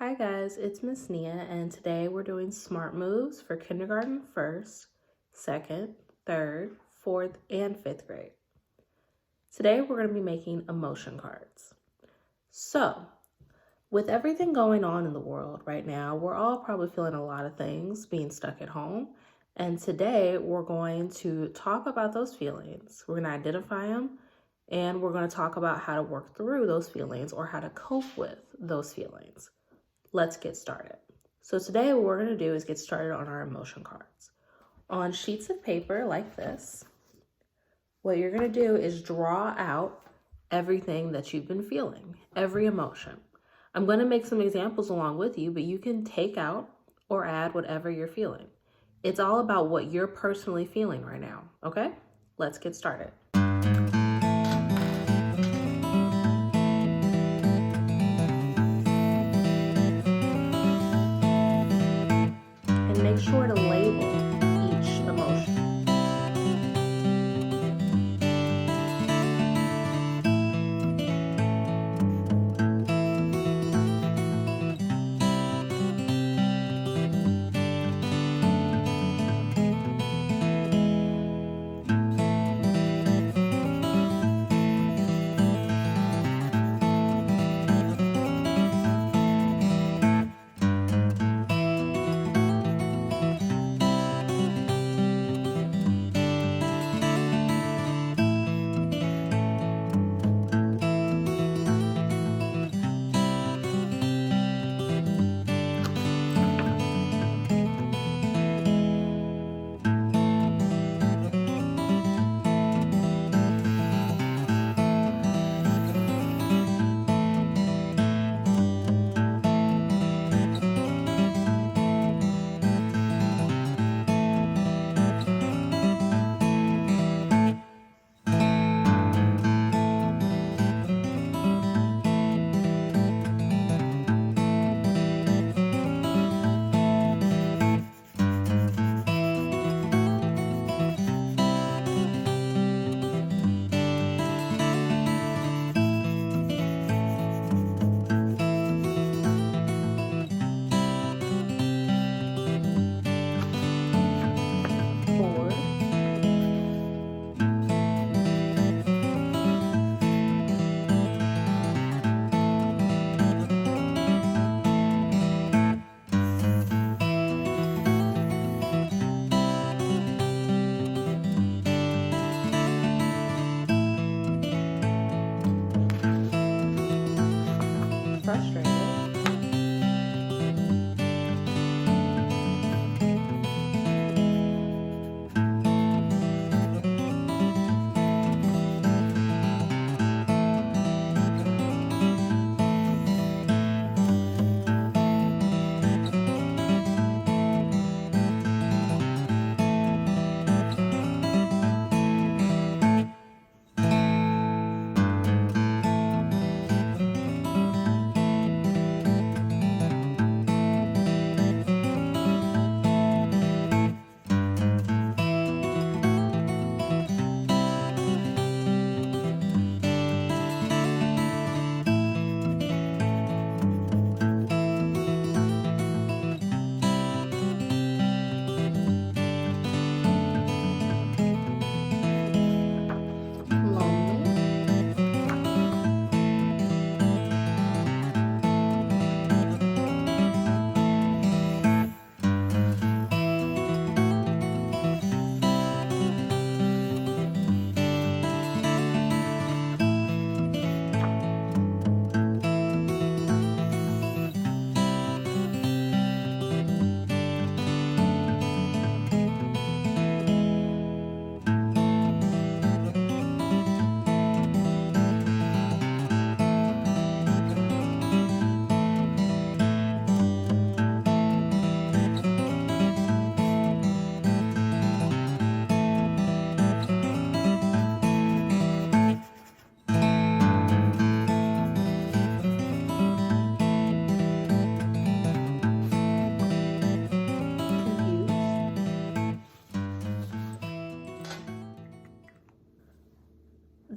Hi guys, it's Miss Nia, and today we're doing smart moves for kindergarten first, second, third, fourth, and fifth grade. Today we're going to be making emotion cards. So, with everything going on in the world right now, we're all probably feeling a lot of things being stuck at home. And today we're going to talk about those feelings. We're going to identify them, and we're going to talk about how to work through those feelings or how to cope with those feelings. Let's get started. So today what we're going to do is get started on our emotion cards. On sheets of paper like this, what you're going to do is draw out everything that you've been feeling, every emotion. I'm going to make some examples along with you, but you can take out or add whatever you're feeling. It's all about what you're personally feeling right now, okay? Let's get started. And make sure to label each emotion.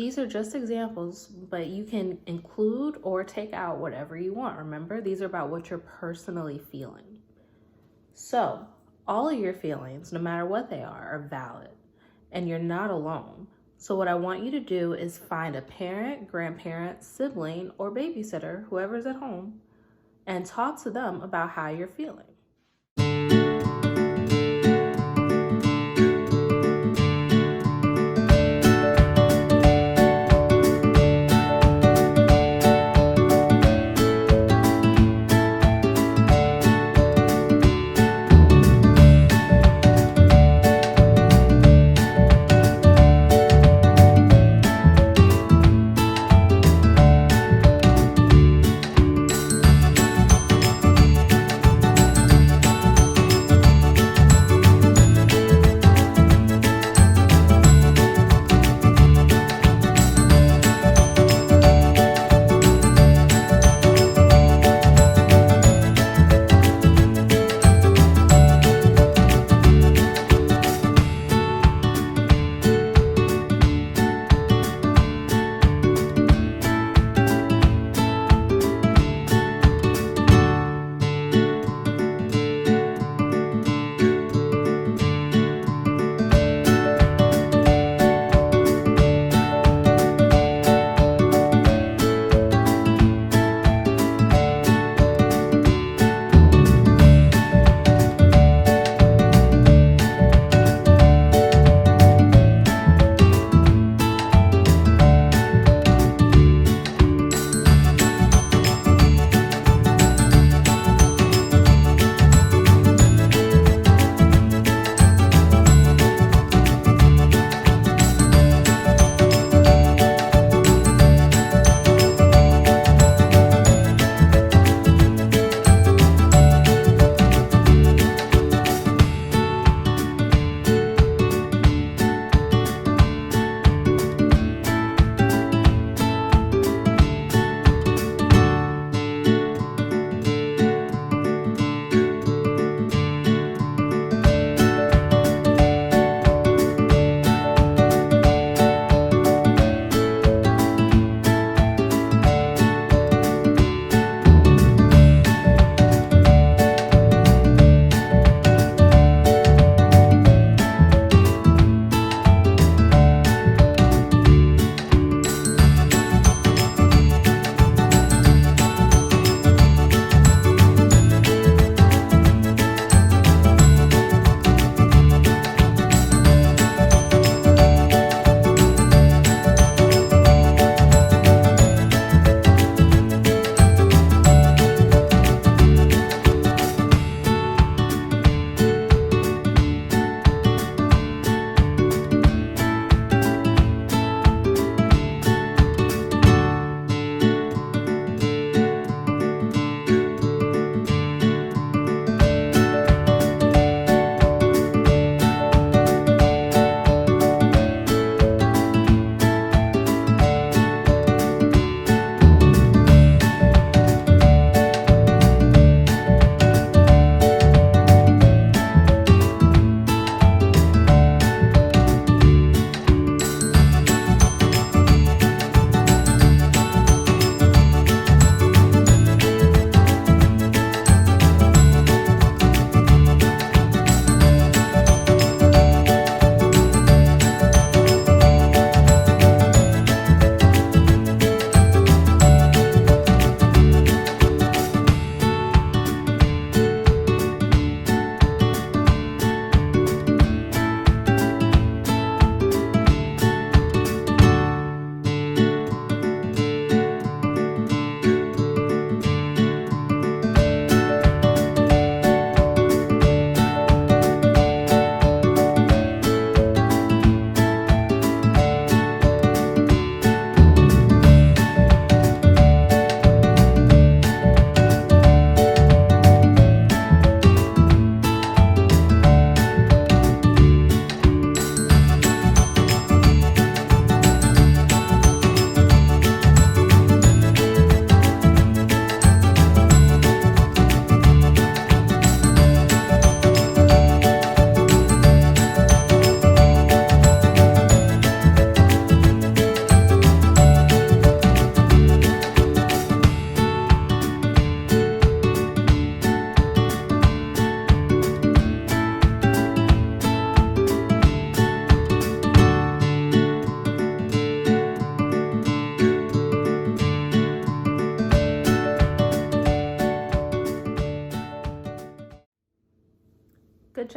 these are just examples, but you can include or take out whatever you want. Remember, these are about what you're personally feeling. So, all of your feelings, no matter what they are valid, and you're not alone. So what I want you to do is find a parent, grandparent, sibling, or babysitter, whoever's at home, and talk to them about how you're feeling.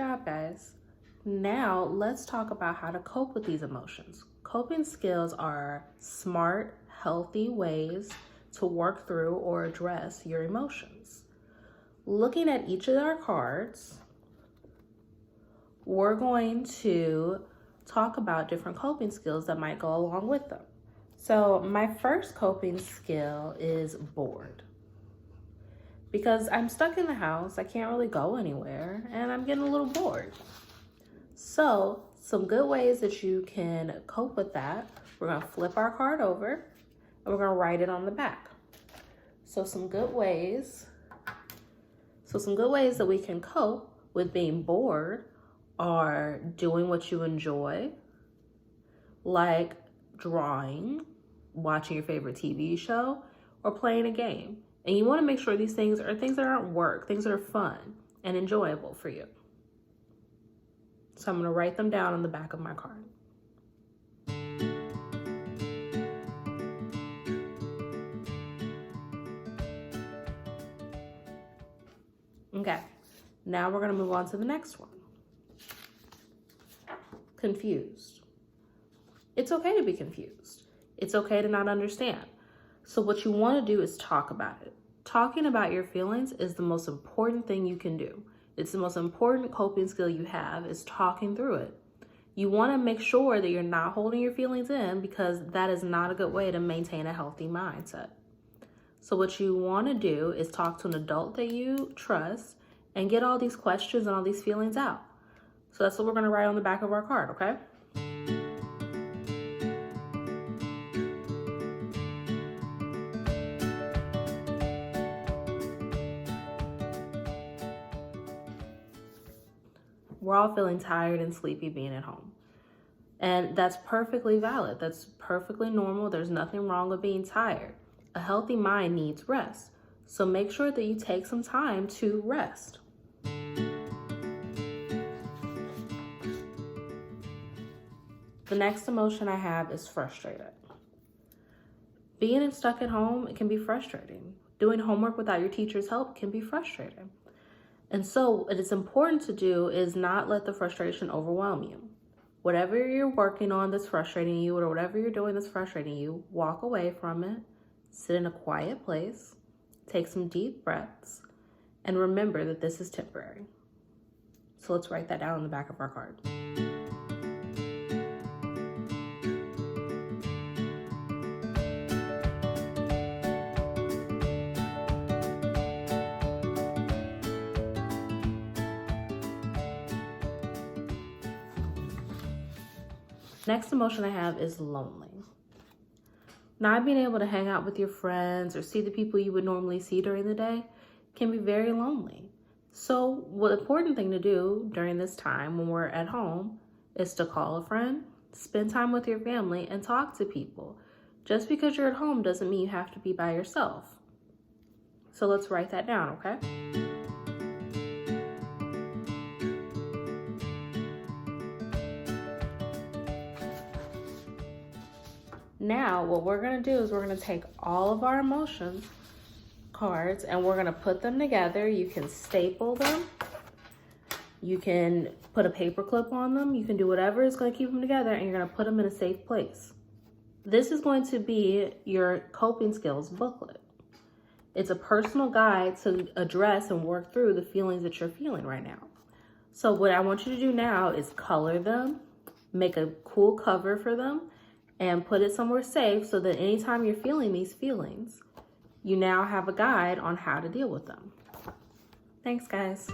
job, guys. Now, let's talk about how to cope with these emotions. Coping skills are smart, healthy ways to work through or address your emotions. Looking at each of our cards, we're going to talk about different coping skills that might go along with them. So my first coping skill is bored. Because I'm stuck in the house, I can't really go anywhere, and I'm getting a little bored. So some good ways that you can cope with that, we're gonna flip our card over and we're gonna write it on the back. So some good ways that we can cope with being bored are doing what you enjoy, like drawing, watching your favorite TV show, or playing a game. And you want to make sure these things are things that aren't work, things that are fun and enjoyable for you. So I'm going to write them down on the back of my card. Okay, now we're going to move on to the next one. Confused. It's okay to be confused. It's okay to not understand. So what you want to do is talk about it. Talking about your feelings is the most important thing you can do. It's the most important coping skill you have, is talking through it. You want to make sure that you're not holding your feelings in, because that is not a good way to maintain a healthy mindset. So what you want to do is talk to an adult that you trust and get all these questions and all these feelings out. So that's what we're going to write on the back of our card, okay? We're all feeling tired and sleepy being at home. And that's perfectly valid. That's perfectly normal. There's nothing wrong with being tired. A healthy mind needs rest. So make sure that you take some time to rest. The next emotion I have is frustrated. Being stuck at home, it can be frustrating. Doing homework without your teacher's help can be frustrating. And so what it's important to do is not let the frustration overwhelm you. Whatever you're working on that's frustrating you, or whatever you're doing that's frustrating you, walk away from it, sit in a quiet place, take some deep breaths, and remember that this is temporary. So let's write that down on the back of our card. Next emotion I have is lonely. Not being able to hang out with your friends or see the people you would normally see during the day can be very lonely. So the important thing to do during this time when we're at home is to call a friend, spend time with your family, and talk to people. Just because you're at home doesn't mean you have to be by yourself. So let's write that down, okay? Now, what we're going to do is we're going to take all of our emotions cards and we're going to put them together. You can staple them. You can put a paper clip on them. You can do whatever is going to keep them together, and you're going to put them in a safe place. This is going to be your coping skills booklet. It's a personal guide to address and work through the feelings that you're feeling right now. So what I want you to do now is color them, make a cool cover for them, and put it somewhere safe so that anytime you're feeling these feelings, you now have a guide on how to deal with them. Thanks, guys.